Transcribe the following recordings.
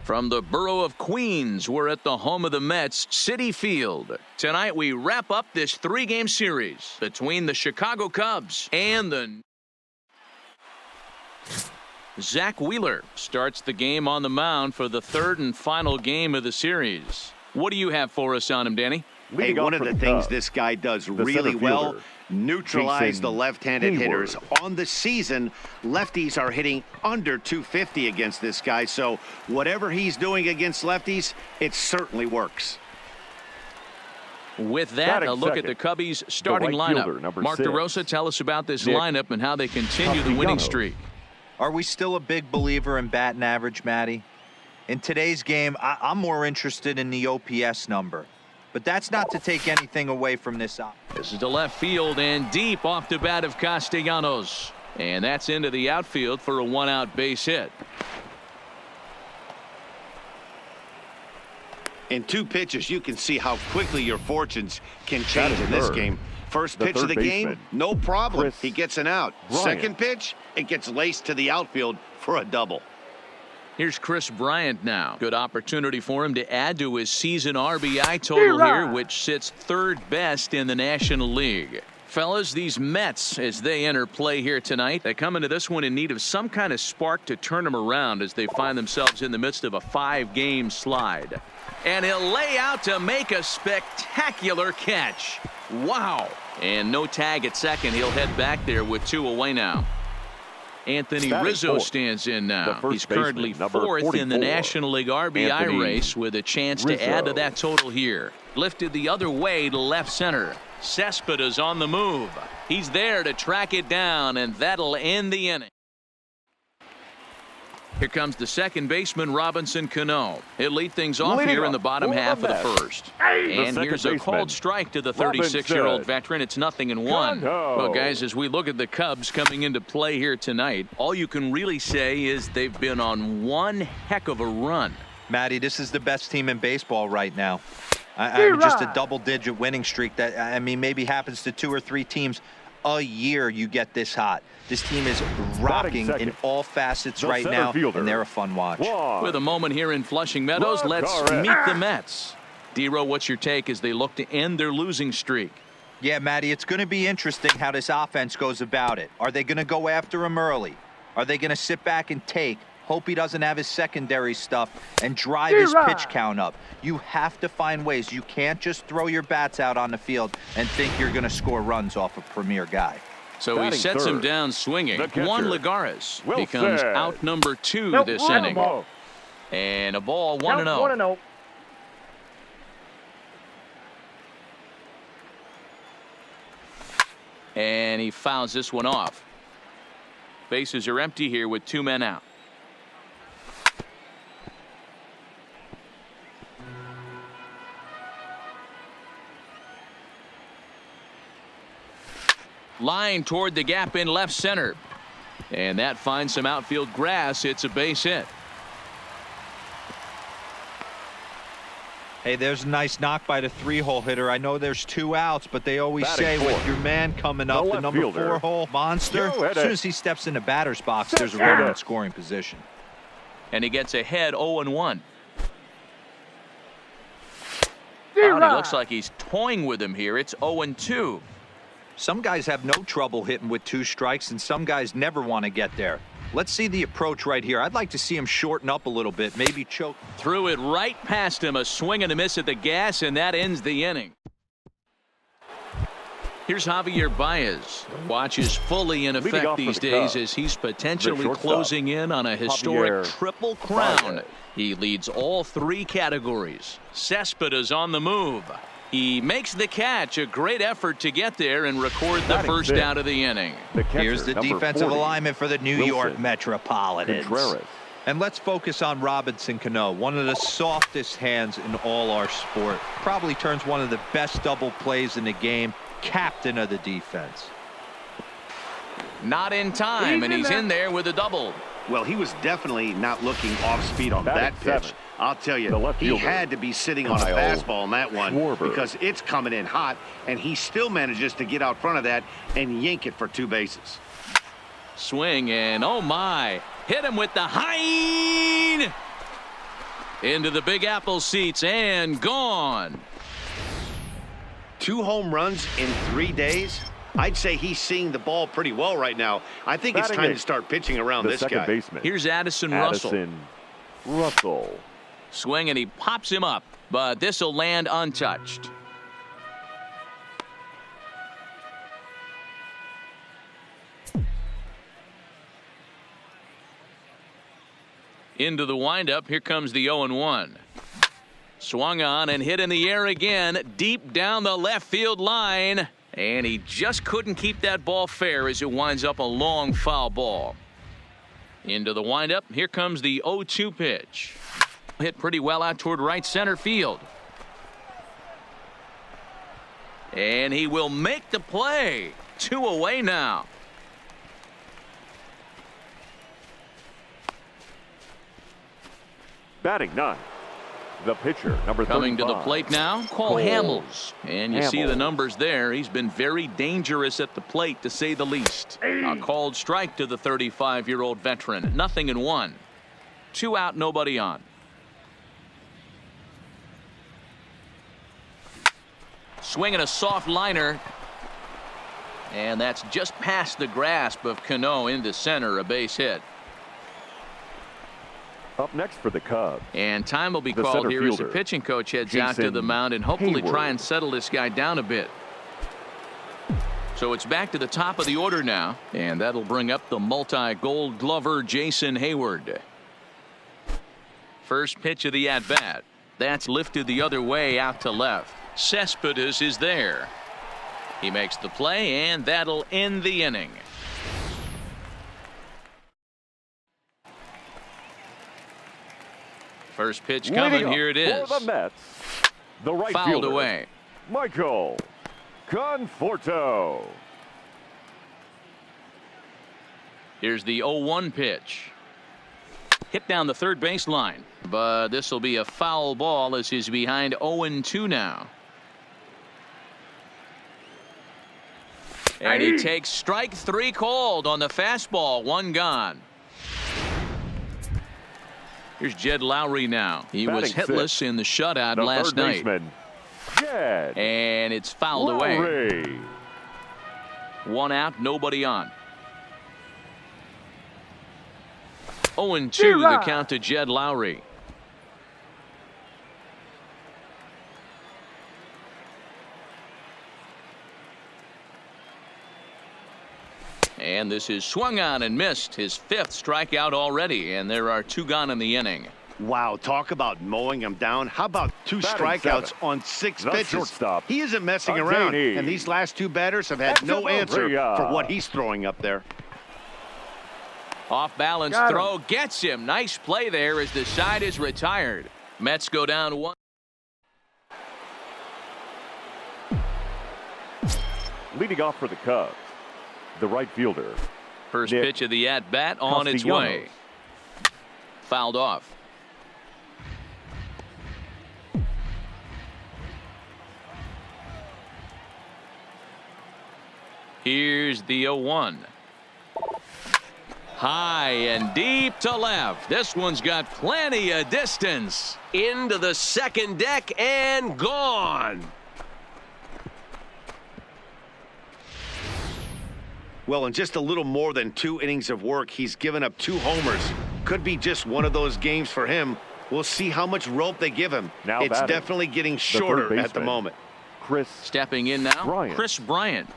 From the borough of Queens, we're at the home of the Mets, Citi Field. Tonight we wrap up this 3-game series between the Chicago Cubs and the... Zach Wheeler starts the game on the mound for the 3rd and final game of the series. What do you have for us on him, Danny? Hey, one of the things this guy does really well, neutralize the left-handed hitters. On the season, lefties are hitting under 250 against this guy, so whatever he's doing against lefties, it certainly works. With that, a look at the Cubbies' starting lineup. Mark DeRosa, tell us about this lineup and how they continue the winning streak. Are we still a big believer in batting average, Matty? In today's game, I'm more interested in the OPS number. But that's not to take anything away from this. This is to left field and deep off the bat of Castellanos. And that's into the outfield for a 1-out base hit. In 2 pitches, you can see how quickly your fortunes can change in this game. First pitch of the game, no problem. He gets an out. Second pitch, it gets laced to the outfield for a double. Here's Chris Bryant now. Good opportunity for him to add to his season RBI total here, which sits 3rd best in the National League. Fellas, these Mets, as they enter play here tonight, they come into this one in need of some kind of spark to turn them around as they find themselves in the midst of a 5-game slide. And he'll lay out to make a spectacular catch. Wow. And no tag at second. He'll head back there with 2 away now. Anthony Rizzo stands in now. He's currently 4th in the National League RBI race with a chance to add to that total here. Lifted the other way to left center. Cespedes on the move. He's there to track it down, and that'll end the inning. Here comes the second baseman, Robinson Cano. He'll lead things off here in the bottom half of the 1st. And here's a called strike to the 36-year-old veteran. It's 0-1. Well, guys, as we look at the Cubs coming into play here tonight, all you can really say is they've been on one heck of a run. Matty, this is the best team in baseball right now. I mean, just a double-digit winning streak that, I mean, maybe happens to 2 or 3 teams a year. You get this hot. This team is rocking in all facets right now, and they're a fun watch. With a moment here in Flushing Meadows, let's meet the Mets. D-Row, what's your take as they look to end their losing streak? Yeah, Matty, it's going to be interesting how this offense goes about it. Are they going to go after him early? Are they going to sit back and take, hope he doesn't have his secondary stuff, and drive his pitch count up? You have to find ways. You can't just throw your bats out on the field and think you're going to score runs off a premier guy. So he sets him down swinging. Juan Lagares becomes out number 2 this inning. And a ball 1-0. And he fouls this one off. Bases are empty here with 2 men out. Line toward the gap in left center. And that finds some outfield grass. It's a base hit. Hey, there's a nice knock by the 3-hole hitter. I know there's 2 outs, but they always say with your man coming up, the number 4-hole monster, as soon as he steps in the batter's box, there's a runner in scoring position. And he gets ahead 0-1. It looks like he's toying with him here. It's 0-2. Some guys have no trouble hitting with 2 strikes, and some guys never want to get there. Let's see the approach right here. I'd like to see him shorten up a little bit, maybe choke. Threw it right past him, a swing and a miss at the gas, and that ends the inning. Here's Javier Baez. Watch is fully in effect these days as he's potentially closing in on a historic triple crown. He leads all 3 categories. Cespedes on the move. He makes the catch. A great effort to get there and record the first out of the inning. Here's the defensive alignment for the New York Metropolitans. And let's focus on Robinson Cano, one of the softest hands in all our sport. Probably turns one of the best double plays in the game. Captain of the defense. Not in time, and he's in there with a double. Well, he was definitely not looking off speed on that pitch. I'll tell you, he had to be sitting on a fastball on that one because it's coming in hot, and he still manages to get out front of that and yank it for 2 bases. Swing, and oh my, hit him with the high. Into the Big Apple seats and gone. 2 home runs in 3 days. I'd say he's seeing the ball pretty well right now. I think it's time to start pitching around this guy. Baseman. Here's Addison Russell. Swing, and he pops him up, but this will land untouched. Into the windup. Here comes the 0-1. Swung on and hit in the air again, deep down the left field line. And he just couldn't keep that ball fair as it winds up a long foul ball. Into the windup. Here comes the 0-2 pitch. Hit pretty well out toward right center field. And he will make the play. 2 away now. Batting 9. The pitcher, number 35. Coming to the plate now, Cole Hamels. And you see the numbers there. He's been very dangerous at the plate, to say the least. A called strike to the 35-year-old veteran. 0-1. 2 out, nobody on. Swinging a soft liner. And that's just past the grasp of Cano into center, a base hit. Up next for the Cubs. And time will be called here as the pitching coach heads out to the mound and hopefully try and settle this guy down a bit. So it's back to the top of the order now, and that'll bring up the multi-gold glover Jason Hayward. First pitch of the at-bat. That's lifted the other way out to left. Cespedes is there. He makes the play, and that'll end the inning. First pitch coming. Here it is. For the Mets, the right fouled fielder, away. Michael Conforto. Here's the 0-1 pitch. Hit down the third baseline, but this will be a foul ball as he's behind 0-2 now. And he takes strike 3 called on the fastball. 1 gone. Here's Jed Lowry now. He was hitless in the shutout last night. And it's fouled away. 1 out, nobody on. 0-2 the count to Jed Lowry. And this is swung on and missed. His 5th strikeout already, and there are 2 gone in the inning. Wow, talk about mowing him down. How about 2 strikeouts on 6 pitches? Shortstop, he isn't messing around, and these last 2 batters have had no answer for what he's throwing up there. Off balance throw gets him. Nice play there as the side is retired. Mets go down 1. Leading off for the Cubs, the right fielder. First pitch of the at-bat on its way. Fouled off. Here's the 0-1. High and deep to left. This one's got plenty of distance. Into the second deck and gone. Well, in just a little more than 2 innings of work, he's given up 2 homers. Could be just one of those games for him. We'll see how much rope they give him. Now it's definitely getting shorter at the moment. Stepping in now, Chris Bryant.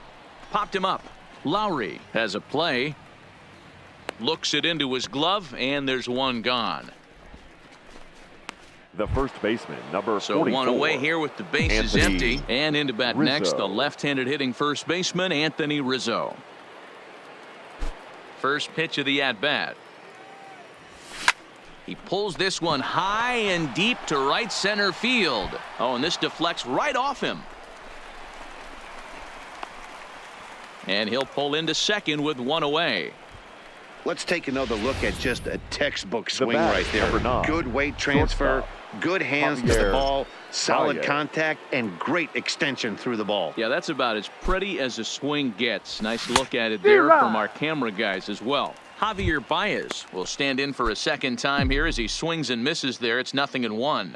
Popped him up. Lowry has a play. Looks it into his glove, and there's 1 gone. The first baseman, number 44. So 1 away here with the bases empty. And into bat Rizzo. next, the left-handed hitting first baseman, Anthony Rizzo. First pitch of the at-bat. He pulls this one high and deep to right center field. Oh, and this deflects right off him. And he'll pull into second with 1 away. Let's take another look at just a textbook swing right there. Good weight transfer, good hands to the ball, solid contact, and great extension through the ball. Yeah, that's about as pretty as a swing gets. Nice look at it there from our camera guys as well. Javier Baez will stand in for a second time here as he swings and misses there. It's 0-1.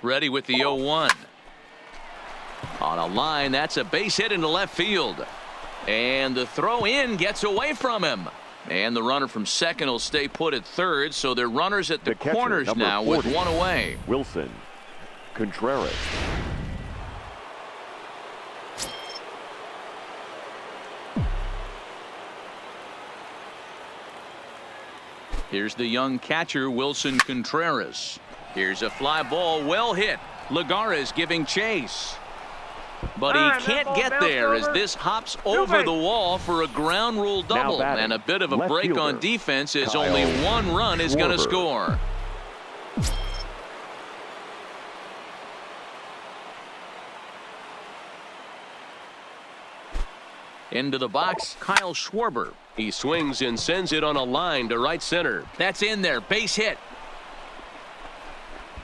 Ready with the 0-1. On a line, that's a base hit into left field. And the throw in gets away from him. And the runner from second will stay put at third, so they're runners at the corners now with 1 away. Wilson Contreras. Here's the young catcher, Wilson Contreras. Here's a fly ball, well hit. Lagares giving chase. But he can't get there as this hops over the wall for a ground rule double. And a bit of a break on defense as only 1 run is going to score. Into the box, Kyle Schwarber. He swings and sends it on a line to right center. That's in there, base hit.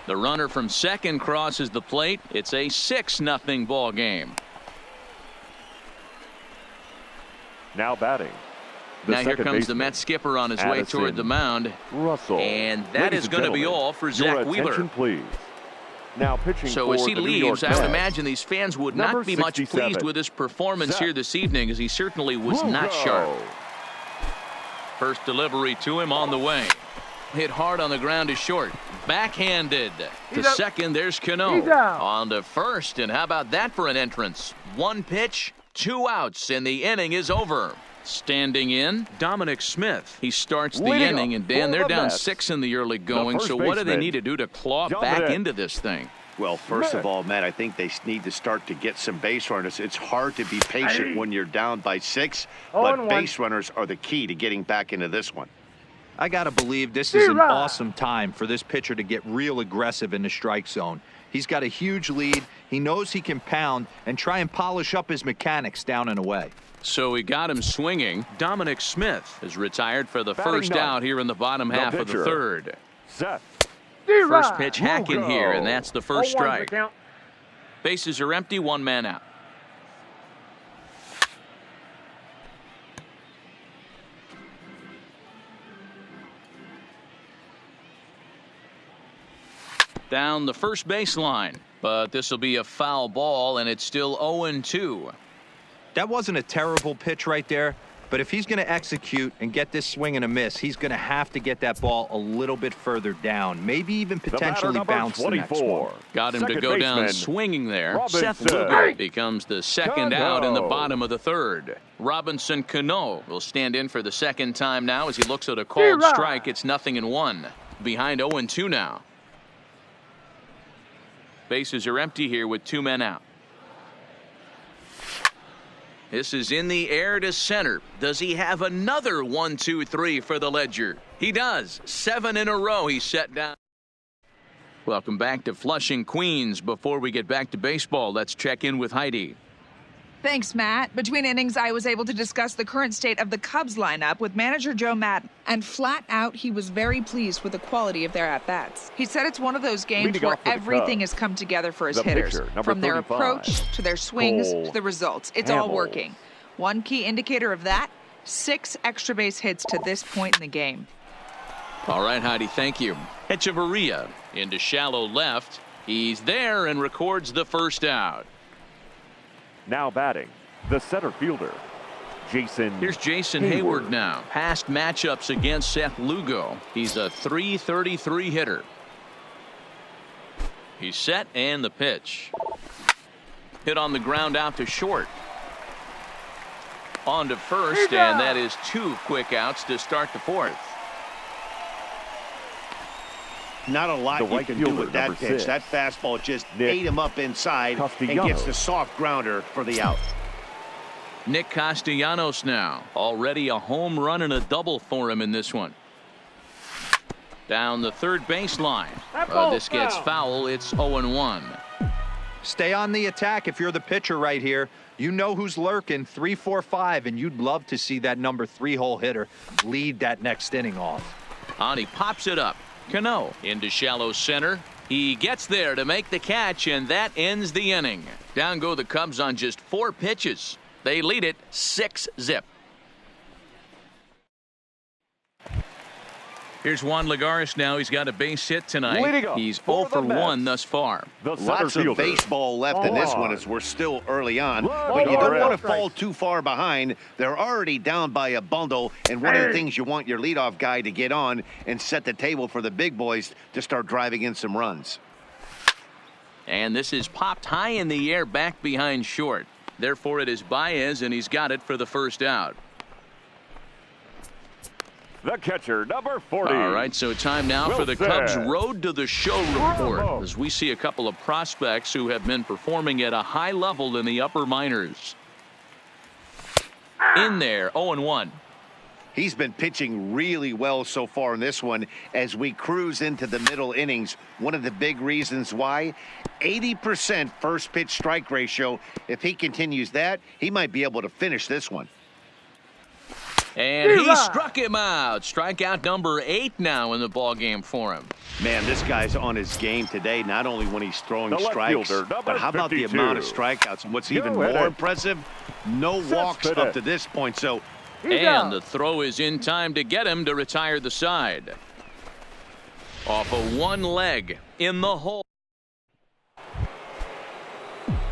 The runner from second crosses the plate. It's a 6-0 ball game. Now batting. Now here comes the Mets skipper on his way toward the mound. Russell. And that is going to be all for Zach Wheeler. Please. Now pitching so as he leaves, I would imagine these fans would not be much pleased with his performance here this evening, as he certainly was not sharp. First delivery to him on the way. Hit hard on the ground is short. Backhanded to second. There's Cano on to first. And how about that for an entrance? 1 pitch, 2 outs, and the inning is over. Standing in, Dominic Smith. He starts the inning, and Dan, they're down 6 in the early going. So what do they need to do to claw back into this thing? Well, first of all, Matt, I think they need to start to get some base runners. It's hard to be patient when you're down by 6, but base runners are the key to getting back into this one. I got to believe this is an awesome time for this pitcher to get real aggressive in the strike zone. He's got a huge lead. He knows he can pound and try and polish up his mechanics down and away. So he got him swinging. Dominic Smith is retired for the first out here in the bottom half of the third. Set. First pitch hacking here, and that's the first strike. Bases are empty, 1 man out. Down the first baseline, but this will be a foul ball, and it's still 0-2. That wasn't a terrible pitch right there, but if he's going to execute and get this swing and a miss, he's going to have to get that ball a little bit further down, maybe even potentially bounce the next one. Got him to go down swinging there. Seth Lugo becomes the second out in the bottom of the third. Robinson Cano will stand in for the second time now as he looks at a called strike. It's 0-1. Behind 0-2 now. Bases are empty here with 2 men out. This is in the air to center. Does he have another 1, 2, 3 for the ledger? He does. 7 in a row he's set down. Welcome back to Flushing, Queens. Before we get back to baseball, let's check in with Heidi. Thanks, Matt. Between innings, I was able to discuss the current state of the Cubs lineup with manager Joe Maddon. And flat out, he was very pleased with the quality of their at-bats. He said it's one of those games where everything has come together for his hitters. From their approach to their swings to the results. It's all working. One key indicator of that, 6 extra base hits to this point in the game. All right, Heidi, thank you. Echeverria into shallow left. He's there and records the first out. Now batting, the center fielder, Jason. Here's Jason Hayward now. Past matchups against Seth Lugo. He's a .333 hitter. He's set, and the pitch. Hit on the ground out to short. On to first, and that is 2 quick outs to start the fourth. Not a lot you can do with that pitch. That fastball just ate him up inside and gets the soft grounder for the out. Nick Castellanos now. Already a home run and a double for him in this one. Down the third baseline. This gets foul. It's 0-1. Stay on the attack if you're the pitcher right here. You know who's lurking, 3, 4, 5, and you'd love to see that number 3-hole hitter lead that next inning off. And he pops it up. Cano into shallow center. He gets there to make the catch, and that ends the inning. Down go the Cubs on just 4 pitches. They lead it 6-0. Here's Juan Lagares now. He's got a base hit tonight. He's 0 for 1 thus far. Lots of baseball left in this one as we're still early on. But you don't want to fall too far behind. They're already down by a bundle. And one of the things you want your leadoff guy to get on and set the table for the big boys to start driving in some runs. And this is popped high in the air back behind short. Therefore, it is Baez, and he's got it for the first out. The catcher, number 40. All right, so time now for the Cubs Road to the Show report, as we see a couple of prospects who have been performing at a high level in the upper minors. In there, 0-1. He's been pitching really well so far in this one as we cruise into the middle innings. One of the big reasons why, 80% first pitch strike ratio. If he continues that, he might be able to finish this one. And he struck him out. Strikeout number 8 now in the ball game for him. Man, this guy's on his game today, not only when he's throwing strikes, but how about the amount of strikeouts? And what's even more impressive, no walks up to this point. So, and the throw is in time to get him to retire the side. Off of one leg in the hole.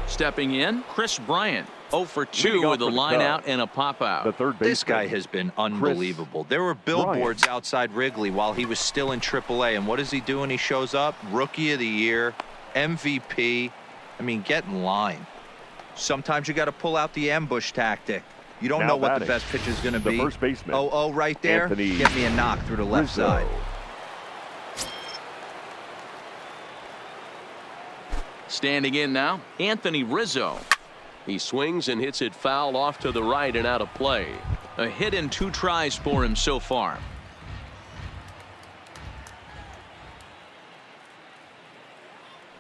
Stepping in, Chris Bryant. 0 for 2 with a line out and a pop out. This guy has been unbelievable. There were billboards outside Wrigley while he was still in AAA. And what is he doing? He shows up, Rookie of the Year, MVP. I mean, get in line. Sometimes you got to pull out the ambush tactic. You don't know what the best pitch is going to be. First baseman, right there. Get me a knock through the left side. Standing in now, Anthony Rizzo. He swings and hits it foul off to the right and out of play. A hit in 2 tries for him so far.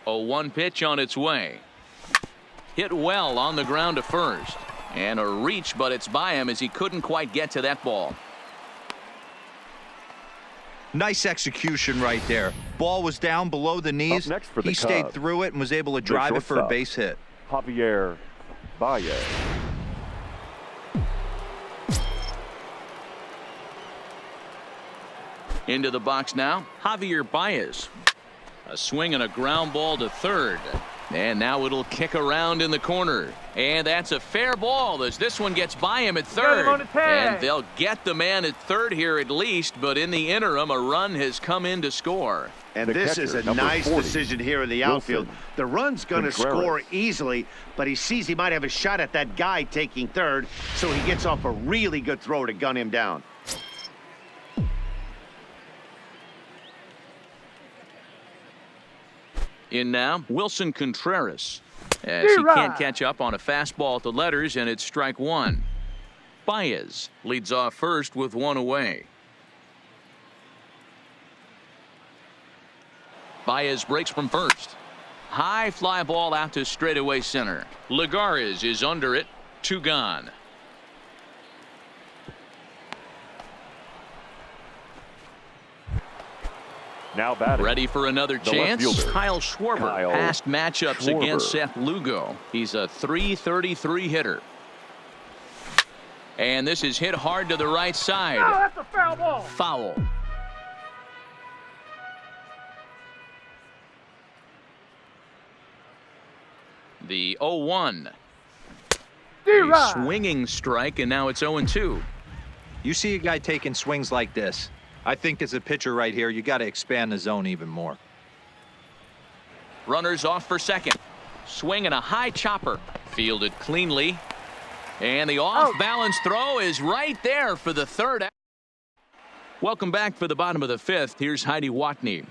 A 1 pitch on its way. Hit well on the ground to first. And a reach, but it's by him as he couldn't quite get to that ball. Nice execution right there. Ball was down below the knees. He stayed through it and was able to drive it for a base hit. Baez. Into the box now, Javier Baez. A swing and a ground ball to third. And now it'll kick around in the corner. And that's a fair ball as this one gets by him at third. And they'll get the man at third here at least, but in the interim, a run has come in to score. And this is a nice decision here in the outfield. The run's going to score easily, but he sees he might have a shot at that guy taking third, so he gets off a really good throw to gun him down. In now, Wilson Contreras. As he can't catch up on a fastball at the letters, and it's strike 1. Baez leads off first with 1 away. Baez breaks from first. High fly ball out to straightaway center. Lagares is under it. 2 gone. Now batting. Ready for another chance. Kyle Schwarber. Past matchups against Seth Lugo. He's a .333 hitter. And this is hit hard to the right side. Oh, that's a foul ball. Foul. The 0-1. A swinging strike, and now it's 0-2. You see a guy taking swings like this. I think as a pitcher right here, you got to expand the zone even more. Runners off for second. Swing and a high chopper. Fielded cleanly. And the off-balance throw is right there for the third out. Welcome back for the bottom of the 5th. Here's Heidi Watney.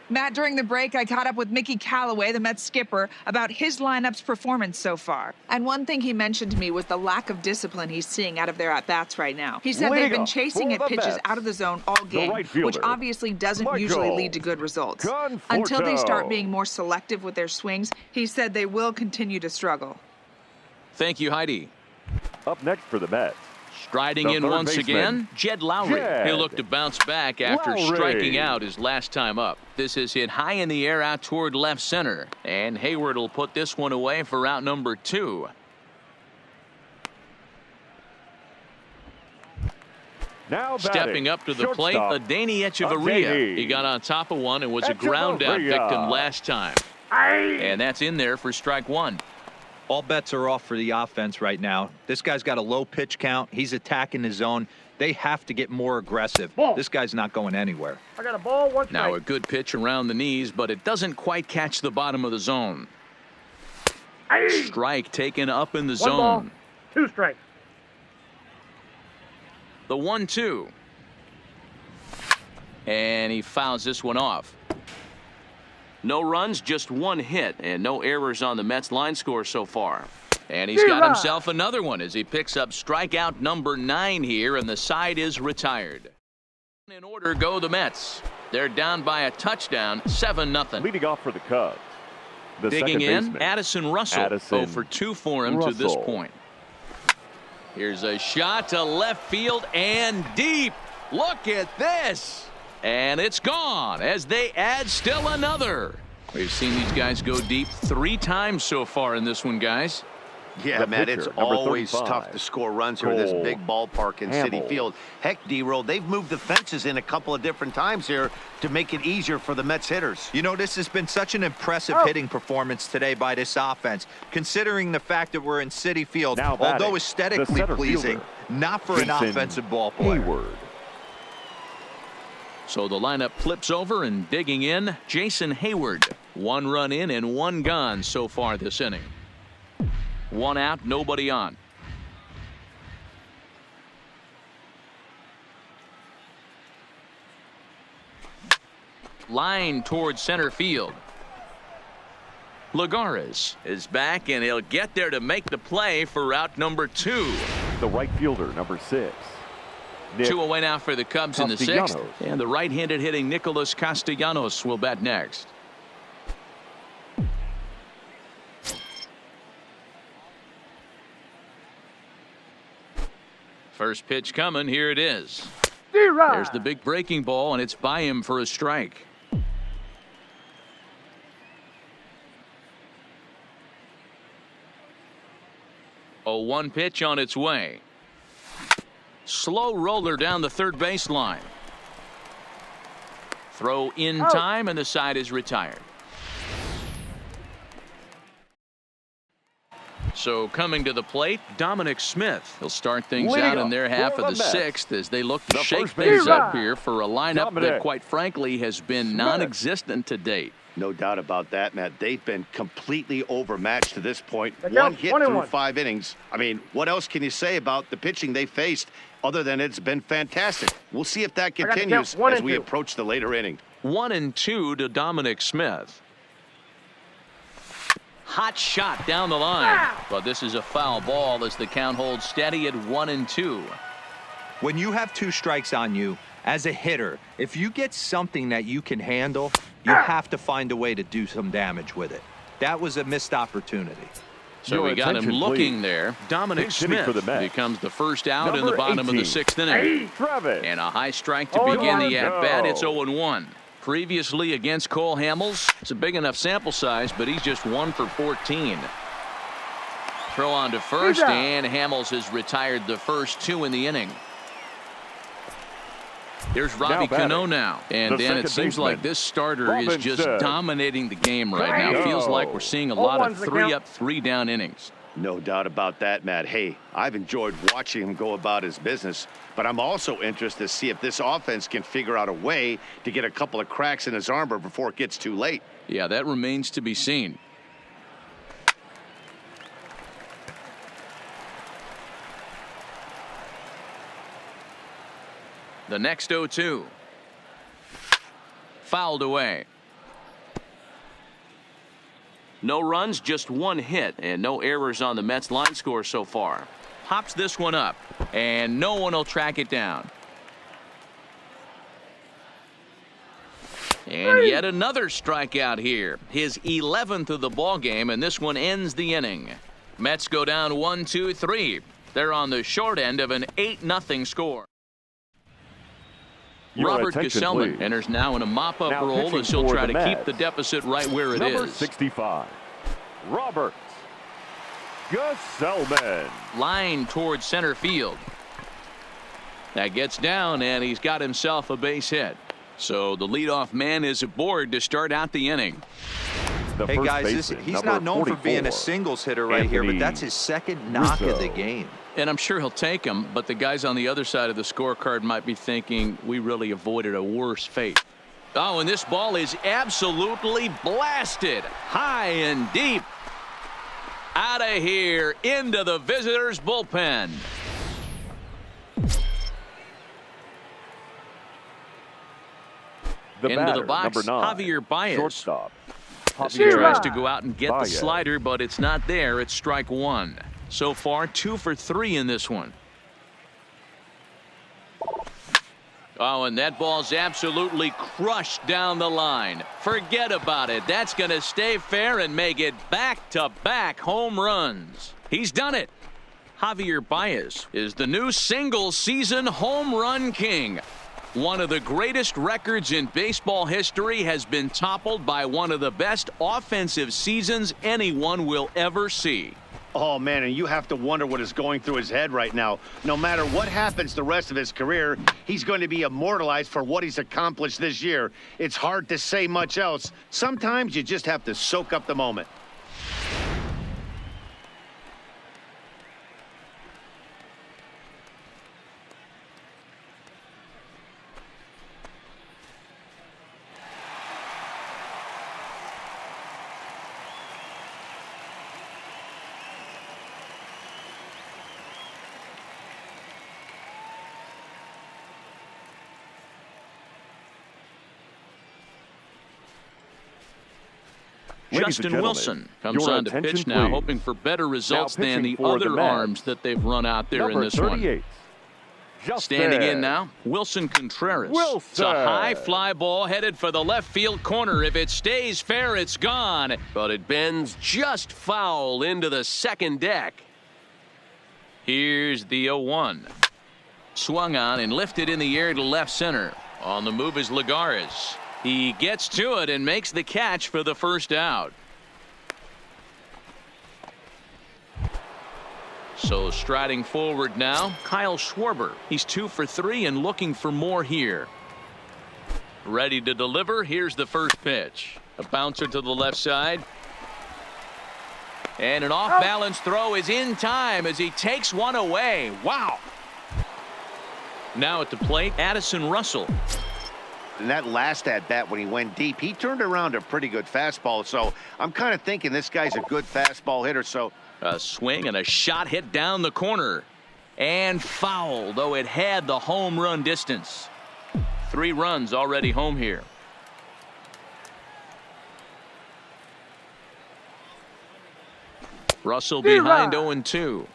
Matt, during the break, I caught up with Mickey Callaway, the Mets skipper, about his lineup's performance so far. And one thing he mentioned to me was the lack of discipline he's seeing out of their at-bats right now. He said they've been chasing at pitches out of the zone all game, which obviously doesn't usually lead to good results. Until they start being more selective with their swings, he said they will continue to struggle. Thank you, Heidi. Up next for the Mets, Striding in once again, Jed Lowry. He'll look to bounce back after striking out his last time up. This is hit high in the air out toward left center. And Hayward will put this one away for out number 2. Now stepping up to the plate, Adeiny Echeverria. He got on top of one and was a ground out victim last time. And that's in there for strike 1. All bets are off for the offense right now. This guy's got a low pitch count. He's attacking his zone. They have to get more aggressive. This guy's not going anywhere. I got a ball, 1 strike. Now a good pitch around the knees, but it doesn't quite catch the bottom of the zone. Strike taken up in the 1 zone. ball, 2 strikes. The 1-2. And he fouls this one off. No runs, just 1 hit, and no errors on the Mets line score so far. And he's got himself another one as he picks up strikeout number 9 here, and the side is retired. In order go the Mets. They're down by a touchdown, 7-0. Leading off for the Cubs, the digging second in, baseman, Addison Russell. 0 for 2 for him to this point. Here's a shot to left field and deep. Look at this. And it's gone as they add still another. We've seen these guys go deep 3 times so far in this one, guys. Yeah, Matt, it's always tough to score runs here in this big ballpark in Citi Field. Heck, D-Roll, they've moved the fences in a couple of different times here to make it easier for the Mets hitters. You know, this has been such an impressive hitting performance today by this offense, considering the fact that we're in Citi Field, although aesthetically pleasing, not for an offensive ball player. Hayward. So the lineup flips over and digging in, Jason Hayward. 1 run in and 1 gone so far this inning. 1 out, nobody on. Line towards center field. Lagares is back, and he'll get there to make the play for out number 2. The right fielder, number 6. 2 away now for the Cubs in the 6th. And the right-handed hitting Nicholas Castellanos will bat next. First pitch coming. Here it is. There's the big breaking ball, and it's by him for a strike. A 1 pitch on its way. Slow roller down the third baseline. Throw in time, and the side is retired. So coming to the plate, Dominic Smith. He'll start things out in their half of the 6th as they look to shake things up here for a lineup that, quite frankly, has been non-existent to date. No doubt about that, Matt. They've been completely overmatched to this point. 1 hit through 5 innings. I mean, what else can you say about the pitching they faced other than it's been fantastic? We'll see if that continues as we approach the later inning. 1-2 to Dominic Smith. Hot shot down the line, but this is a foul ball as the count holds steady at 1-2. When you have 2 strikes on you, as a hitter, if you get something that you can handle, you have to find a way to do some damage with it. That was a missed opportunity. So we got him looking there. Dominic Smith becomes the first out in the bottom of the 6th inning. And a high strike to begin the at-bat. It's 0-1. Previously against Cole Hamels, it's a big enough sample size, but he's just 1 for 14. Throw on to first, and Hamels has retired the first 2 in the inning. Here's Robbie Cano now. And then it seems like this starter is just dominating the game right now. Feels like we're seeing a lot of 3-up, 3-down innings. No doubt about that, Matt. Hey, I've enjoyed watching him go about his business, but I'm also interested to see if this offense can figure out a way to get a couple of cracks in his armor before it gets too late. Yeah, that remains to be seen. The next 0-2. Fouled away. No runs, just 1 hit, and no errors on the Mets line score so far. Pops this one up, and no one will track it down. And yet another strikeout here. His 11th of the ball game, and this one ends the inning. Mets go down 1-2-3. They're on the short end of an 8-0 score. Your Robert attention, Gesellman please. enters now in a mop-up Now role pitching as he'll for try the to keep Mets. the deficit right where it Number is. 65, Robert Gesellman. Line towards center field. That gets down, and he's got himself a base hit. So the leadoff man is aboard to start out the inning. The Hey first guys, baseman, he's number not known for being 44, a singles hitter right here, but Anthony that's his second knock of the Rizzo. game. And I'm sure he'll take him, but the guys on the other side of the scorecard might be thinking we really avoided a worse fate. Oh, and this ball is absolutely blasted high and deep. Out of here into the visitors' bullpen. The Into batter, the box, number 9, Javier Baez. shortstop. As he tries to Javier go out and get the Baez. slider, but it's not there. It's strike one. So far, 2 for 3 in this one. Oh, and that ball's absolutely crushed down the line. Forget about it. That's going to stay fair and make it back-to-back home runs. He's done it. Javier Baez is the new single-season home run king. One of the greatest records in baseball history has been toppled by one of the best offensive seasons anyone will ever see. Oh, man, and you have to wonder what is going through his head right now. No matter what happens the rest of his career, he's going to be immortalized for what he's accomplished this year. It's hard to say much else. Sometimes you just have to soak up the moment. Ladies and Justin gentlemen, Wilson comes your on to attention, pitch now, please. hoping for better results than the pitching for the other Mets, arms that they've run out there in number this one. 38, Justin Standing in now, Wilson Contreras. It's a Wilson. high fly ball headed for the left field corner. If it stays fair, it's gone. But it bends just foul into the second deck. Here's the 0-1. Swung on and lifted in the air to left center. On the move is Lagares. He gets to it and makes the catch for the first out. So striding forward now, Kyle Schwarber. He's 2 for 3 and looking for more here. Ready to deliver. Here's the first pitch. A bouncer to the left side. And an off-balance throw is in time as he takes one away. Wow. Now at the plate, Addison Russell. And that last at-bat when he went deep, he turned around a pretty good fastball. So I'm kind of thinking this guy's a good fastball hitter. So A swing and a shot hit down the corner. And foul, though it had the home run distance. 3 runs already home here. Russell behind 0-2.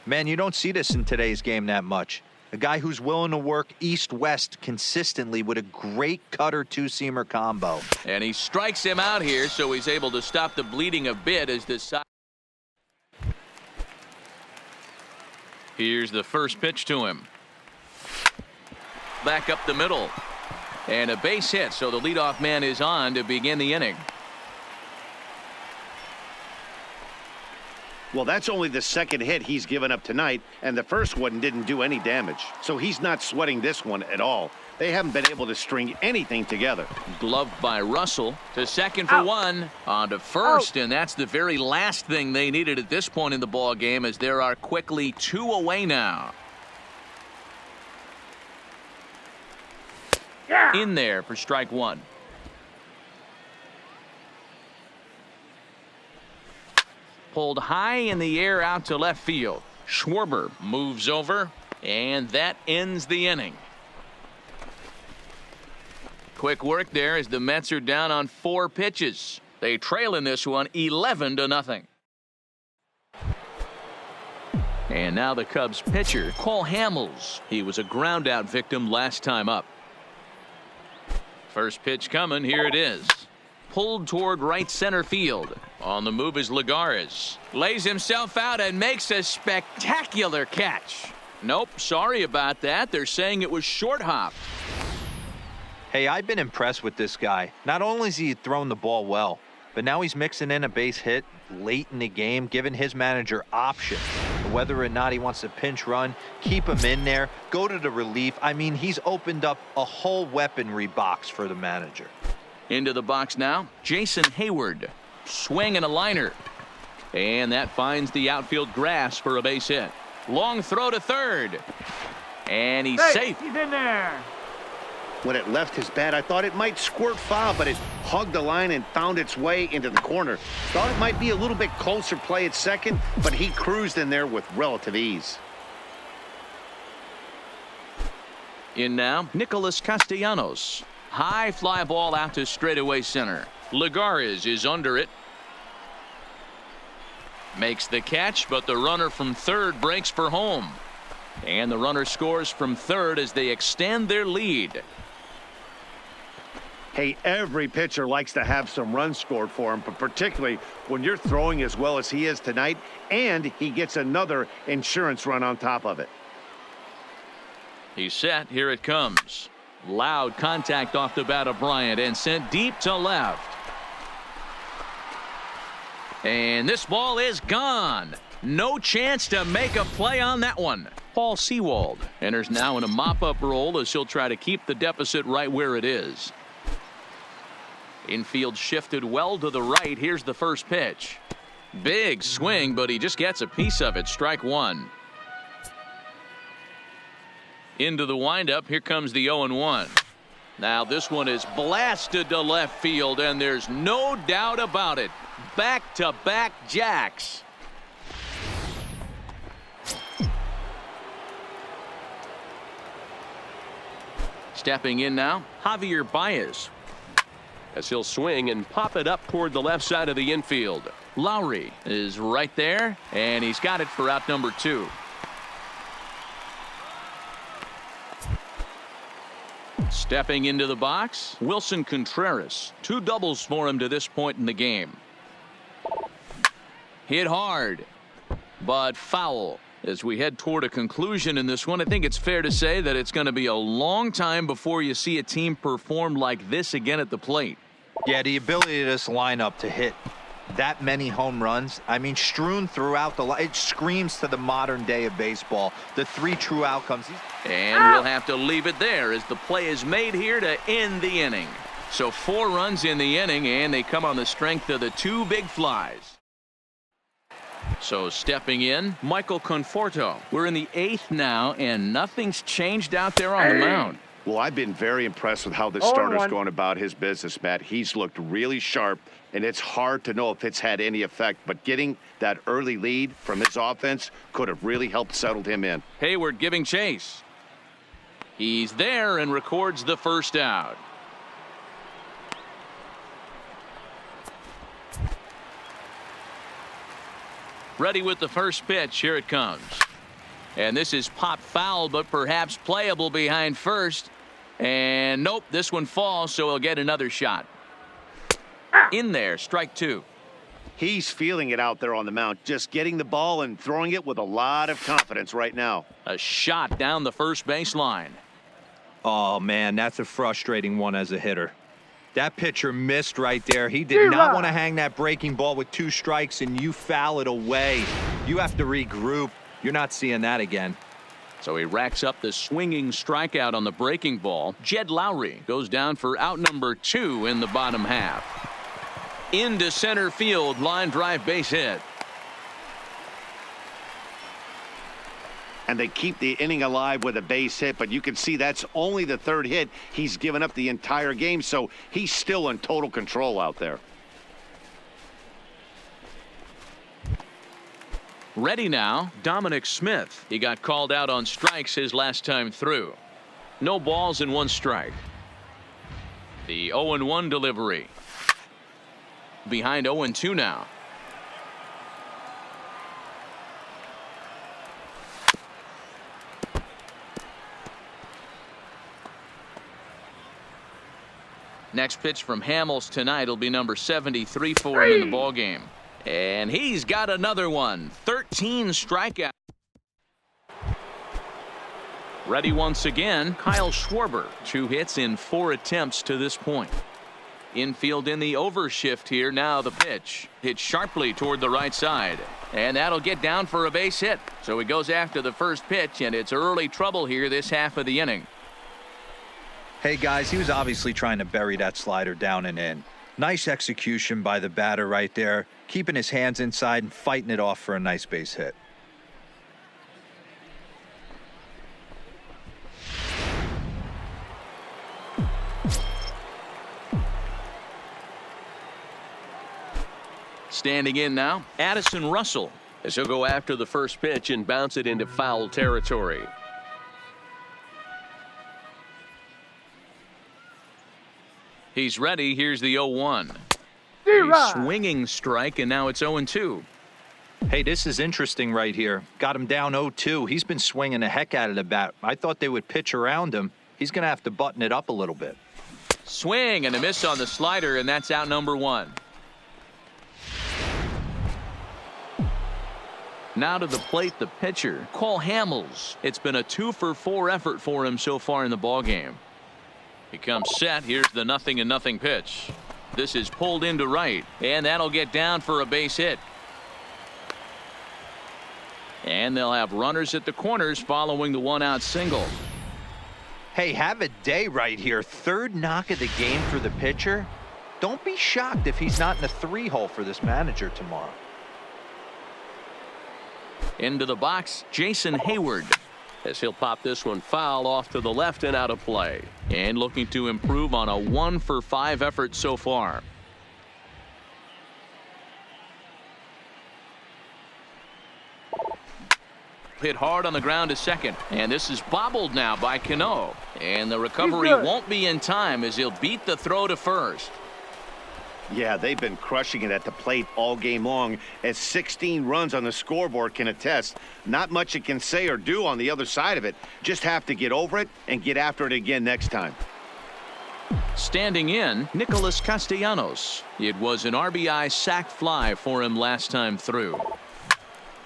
Man, you don't see this in today's game that much. A guy who's willing to work east-west consistently with a great cutter two-seamer combo. And he strikes him out here, so he's able to stop the bleeding a bit as this side. Here's the first pitch to him. Back up the middle. And a base hit, so the leadoff man is on to begin the inning. well, that's only the second hit he's given up tonight, and the first one didn't do any damage. So he's not sweating this one at all. They haven't been able to string anything together. Gloved by Russell to second for one. On to first, and that's the very last thing they needed at this point in the ball game, as there are quickly 2 away now. In there for strike 1. Pulled high in the air out to left field. Schwarber moves over, and that ends the inning. Quick work there as the Mets are down on 4 pitches. They trail in this one 11-0. And now the Cubs pitcher, Cole Hamels. He was a ground out victim last time up. First pitch coming. Here it is. Pulled toward right center field. On the move is Lagares. Lays himself out and makes a spectacular catch. Nope, sorry about that. They're saying it was short hop. Hey, I've been impressed with this guy. Not only has he thrown the ball well, but now he's mixing in a base hit late in the game, giving his manager options. Whether or not he wants to pinch run, keep him in there, go to the relief. I mean, he's opened up a whole weaponry box for the manager. Into the box now, Jason Hayward. Swing and a liner. And that finds the outfield grass for a base hit. Long throw to third. And he's safe. He's in there. When it left his bat, I thought it might squirt foul, but it hugged the line and found its way into the corner. Thought it might be a little bit closer play at second, but he cruised in there with relative ease. In now, Nicholas Castellanos. High fly ball out to straightaway center. Lagares is under it. Makes the catch, but the runner from third breaks for home. And the runner scores from third as they extend their lead. Hey, every pitcher likes to have some runs scored for him, but particularly when you're throwing as well as he is tonight, and he gets another insurance run on top of it. He's set. Here it comes. Loud contact off the bat of Bryant and sent deep to left. And this ball is gone. No chance to make a play on that one. Paul Sewald enters now in a mop-up role as he'll try to keep the deficit right where it is. Infield shifted well to the right. Here's the first pitch. Big swing, but he just gets a piece of it. Strike one. Into the windup. Here comes the 0-1. Now this one is blasted to left field, and there's no doubt about it. Back-to-back jacks. Stepping in now, Javier Baez. As he'll swing and pop it up toward the left side of the infield. Lowry is right there, and he's got it for out number 2. Stepping into the box, Wilson Contreras. 2 doubles for him to this point in the game. Hit hard, but foul. As we head toward a conclusion in this one, I think it's fair to say that it's going to be a long time before you see a team perform like this again at the plate. Yeah, the ability of this lineup to hit that many home runs, I mean, strewn throughout the line, it screams to the modern day of baseball. The 3 true outcomes. And we'll have to leave it there as the play is made here to end the inning. So 4 runs in the inning, and they come on the strength of the 2 big flies. So stepping in, Michael Conforto. We're in the 8th now, and nothing's changed out there on the mound. Well, I've been very impressed with how this starter's going about his business, Matt. He's looked really sharp, and it's hard to know if it's had any effect. But getting that early lead from his offense could have really helped settle him in. Hayward giving chase. He's there and records the first out. Ready with the first pitch. Here it comes. And this is pop foul, but perhaps playable behind first. And nope, this one falls, so he'll get another shot. In there, strike 2. He's feeling it out there on the mound, just getting the ball and throwing it with a lot of confidence right now. A shot down the first baseline. Oh, man, that's a frustrating one as a hitter. That pitcher missed right there. He did not want to hang that breaking ball with 2 strikes, and you foul it away. You have to regroup. You're not seeing that again. So he racks up the swinging strikeout on the breaking ball. Jed Lowry goes down for out number 2 in the bottom half. Into center field, line drive base hit. And they keep the inning alive with a base hit, but you can see that's only the 3rd hit he's given up the entire game, so he's still in total control out there. Ready now, Dominic Smith. He got called out on strikes his last time through. No balls and 1 strike. The 0-1 delivery. Behind 0-2 now. Next pitch from Hamels tonight will be number 73 for him in the ballgame. And he's got another one. 13 strikeouts. Ready once again, Kyle Schwarber. 2 hits in 4 attempts to this point. Infield in the overshift here. Now the pitch. Hit sharply toward the right side. And that'll get down for a base hit. So he goes after the first pitch, and it's early trouble here this half of the inning. Hey, guys, he was obviously trying to bury that slider down and in. Nice execution by the batter right there, keeping his hands inside and fighting it off for a nice base hit. Standing in now, Addison Russell, as he'll go after the first pitch and bounce it into foul territory. He's ready. Here's the 0-1. A swinging strike, and now it's 0-2. Hey, this is interesting right here. Got him down 0-2. He's been swinging the heck out of the bat. I thought they would pitch around him. He's going to have to button it up a little bit. Swing and a miss on the slider, and that's out number 1. Now to the plate, the pitcher, Cole Hamels. It's been a 2-for-4 effort for him so far in the ballgame. He comes set. Here's the 0-0 pitch. This is pulled into right, and that'll get down for a base hit. And they'll have runners at the corners following the 1-out single. Hey, have a day right here. 3rd knock of the game for the pitcher. Don't be shocked if he's not in the 3-hole for this manager tomorrow. Into the box, Jason Hayward, as he'll pop this one foul off to the left and out of play. And looking to improve on a 1-for-5 effort so far. Hit hard on the ground to second, and this is bobbled now by Cano. And the recovery won't be in time as he'll beat the throw to first. Yeah, they've been crushing it at the plate all game long, as 16 runs on the scoreboard can attest. Not much it can say or do on the other side of it. Just have to get over it and get after it again next time. Standing in, Nicholas Castellanos. It was an RBI sac fly for him last time through.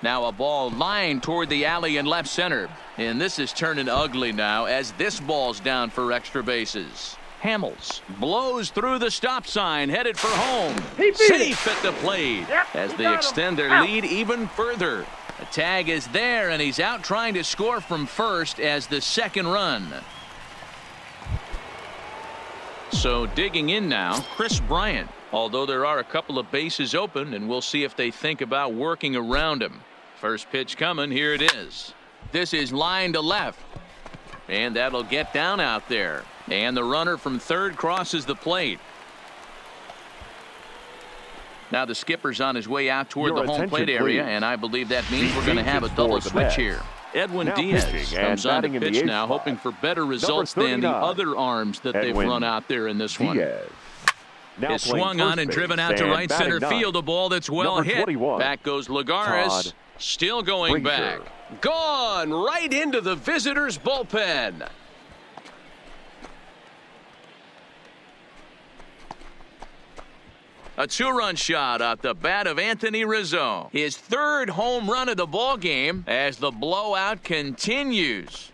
Now a ball lined toward the alley in left center. And this is turning ugly now as this ball's down for extra bases. Hamels blows through the stop sign, headed for home. Safe at the plate as they extend their lead even further. The tag is there, and he's out trying to score from first as the second run. So digging in now, Chris Bryant. Although there are a couple of bases open, and we'll see if they think about working around him. First pitch coming. Here it is. This is line to left. And that'll get down out there. And the runner from third crosses the plate. Now the skipper's on his way out toward the home plate area, and I believe that means we're going to have a double switch here. Edwin Diaz comes on to pitch now, hoping for better results than the other arms that they've run out there in this one. Is swung on and driven out to right center field, a ball that's well hit. Back goes Lagares, still going back. Gone right into the visitors' bullpen. A 2-run shot off the bat of Anthony Rizzo. His 3rd home run of the ball game as the blowout continues.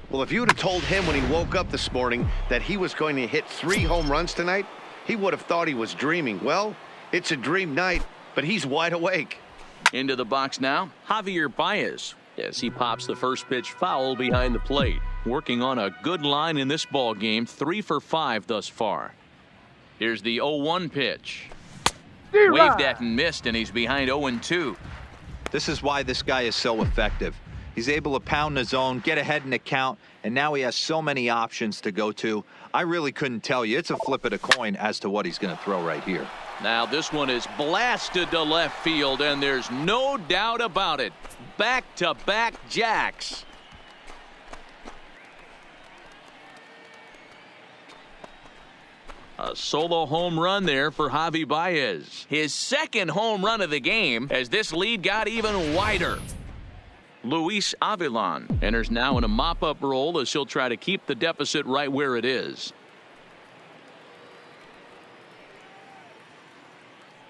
Well, if you would have told him when he woke up this morning that he was going to hit 3 home runs tonight, he would have thought he was dreaming. Well, it's a dream night, but he's wide awake. Into the box now, Javier Baez, as he pops the first pitch foul behind the plate. Working on a good line in this ball game, 3 for 5 thus far. Here's the 0-1 pitch. Waved at and missed, and he's behind 0-2. This is why this guy is so effective. He's able to pound the zone, get ahead in the count, and now he has so many options to go to. I really couldn't tell you. It's a flip of the coin as to what he's going to throw right here. Now this one is blasted to left field, and there's no doubt about it. Back-to-back jacks. A solo home run there for Javi Baez. His 2nd home run of the game as this lead got even wider. Luis Avilan enters now in a mop-up role as he'll try to keep the deficit right where it is.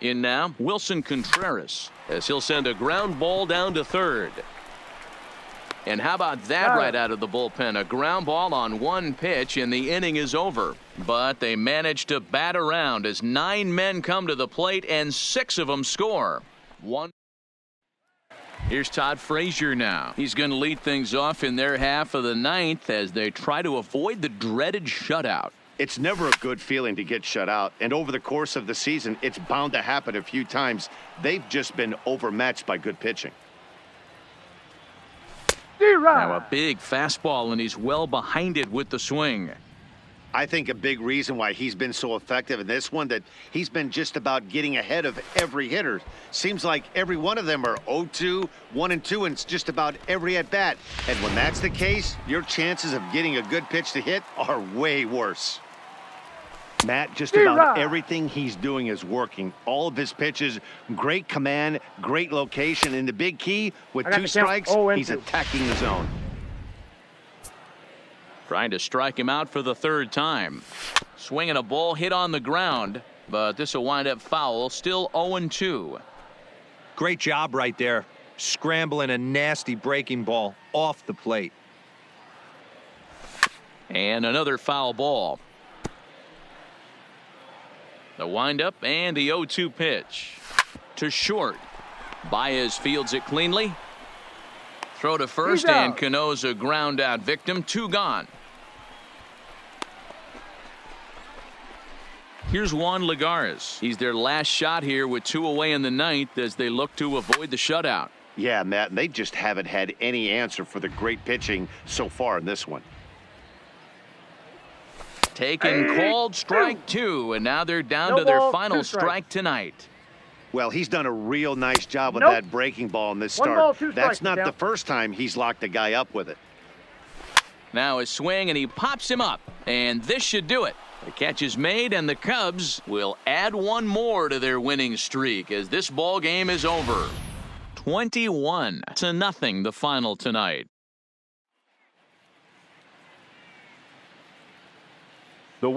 In now, Wilson Contreras as he'll send a ground ball down to third. And how about that right out of the bullpen? A ground ball on one pitch and the inning is over. But they manage to bat around as 9 men come to the plate and 6 of them score. Here's Todd Frazier now. He's going to lead things off in their half of the 9th as they try to avoid the dreaded shutout. It's never a good feeling to get shut out, and over the course of the season, it's bound to happen a few times. They've just been overmatched by good pitching. Now a big fastball, and he's well behind it with the swing. I think a big reason why he's been so effective in this one, that he's been just about getting ahead of every hitter. Seems like every one of them are 0-2, 1-2, and it's just about every at-bat. And when that's the case, your chances of getting a good pitch to hit are way worse. Matt, just about everything he's doing is working. All of his pitches, great command, great location, and the big key, with 2 strikes, he's attacking the zone. Trying to strike him out for the 3rd time. Swinging a ball hit on the ground, but this will wind up foul. Still 0-2. Great job right there. Scrambling a nasty breaking ball off the plate. And another foul ball. The windup and the 0-2 pitch. To short. Baez fields it cleanly. Throw to first, and Cano's a ground out victim. 2 gone. Here's Juan Lagares. He's their last shot here with 2 away in the 9th as they look to avoid the shutout. Yeah, Matt, and they just haven't had any answer for the great pitching so far in this one. Taken, called, strike 2, and now they're down to their final strike tonight. Well, he's done a real nice job with that breaking ball in this start. That's not the first time he's locked a guy up with it. Now a swing, and he pops him up, and this should do it. The catch is made, and the Cubs will add 1 more to their winning streak as this ball game is over. 21-0 the final tonight. The